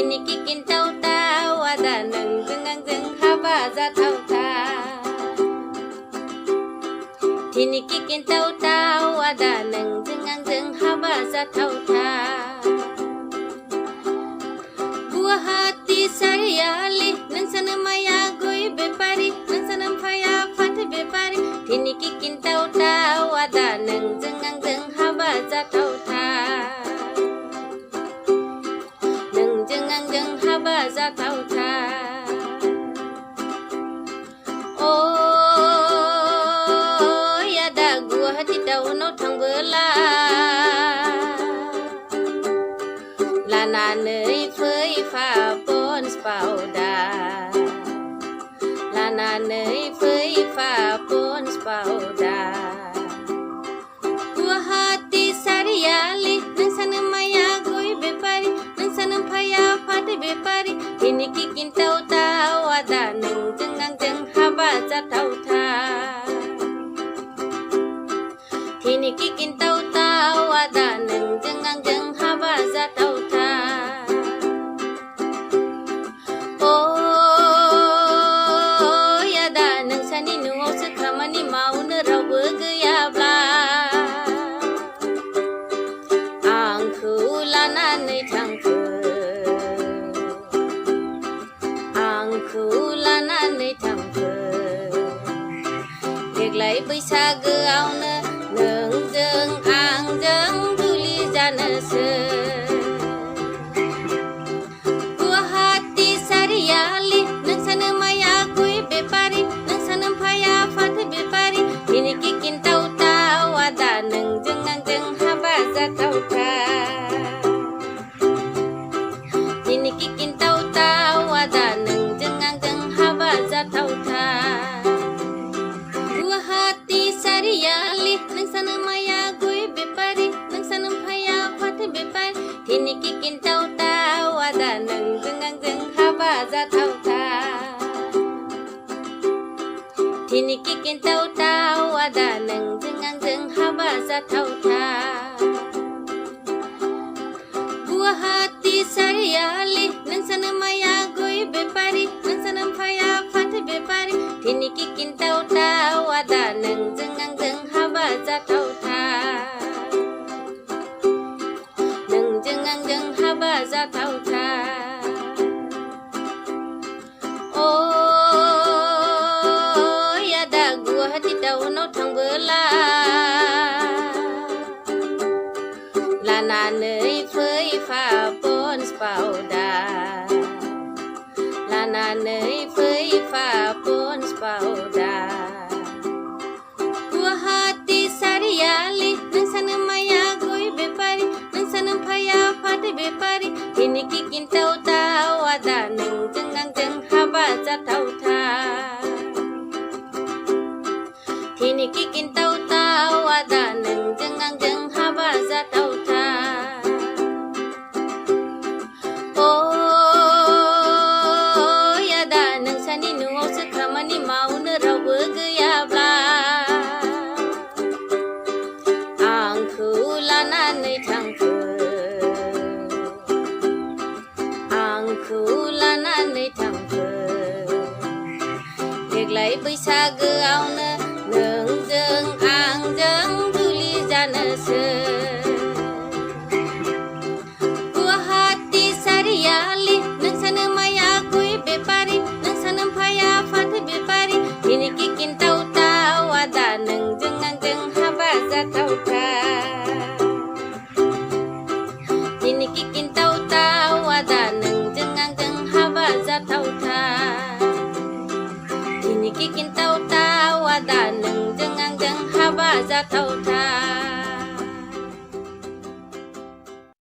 Tini kikin tau tau ada nang jeng haba za tau ta. Tini kikin tau tau ada nang jeng haba za tau ta. Buah hati sayali nang sana maya goi bepari nang sana paya fat bepari. Tini kikin tau tau ada nang jeng haba za tau ta. Nang haba za tau ta. Oh ya da gua hati tau no thang bela. Lana nei phơi pha pon spauda. Lana nei phơi pha pon spauda. Gua hati sariali nang sana maya goi bepari nang sana phaya fat bepari. Tini kikin tau tau ada nang jeng haba za tau ta. Tini kikin tau tau ada nang jeng haba za tau ta. Oh ya da nang sani nuau sekamani mau nerau geyabla. Angku lana nei thangku. Angku lana nei thangku. Deglai बैसागोआवनो नोंजों आंजों जुलि जानोसै. गुवाहाटी सारियालि नोंसानो माया गय बेपारि नोंसानो फाया फाथो बेपारि. Tini kikin tau tau ada नोंजों आंजों हाबा जाथावथा. Tini kikin tau tau ada नोंजों आंजों हाबा जाथावथा. Guwahati sariali nang sana maya goi bepari nang sana phaya fat bepari. Tini kikin tau tau ada nang jeng haba za tau ta. Tini kikin tau tau ada nang jeng haba za tau ta. Guwahati sariali nang sana maya goi bepari nang sana phaya fat bepari. Tini kikin tau tau ada nang jeng haba za tau ta. Nang jeng haba za tau ta. Oh ya da gua hati tau no thang bela. Lana nei phơi pha pon spauda. Lana nei phơi pha pon spauda. Guwahati sariali nang sana maya goi bepari nang sana phaya fat bepari. Tini kikin tau tau ada nang jeng haba za tau ta. Tini kikin tau tau ada nang jeng haba za tau ta. Oh ya da nang sani nuau sekamani mau nerau geyabla. Angku lana nei thangku. Angku lana nei thangku. Deglai बैसागोआवनो नोंजों आंजों जुलि जानोसै. Guwahati sariali nang sana maya goi bepari nang sana phaya fat bepari. Tini kikin tau tau ada nang jeng haba za tau ta. Tini kikin tau tau ada nang jeng haba za tau ta. Tini kikin tau tau ada nang jeng haba za tau ta.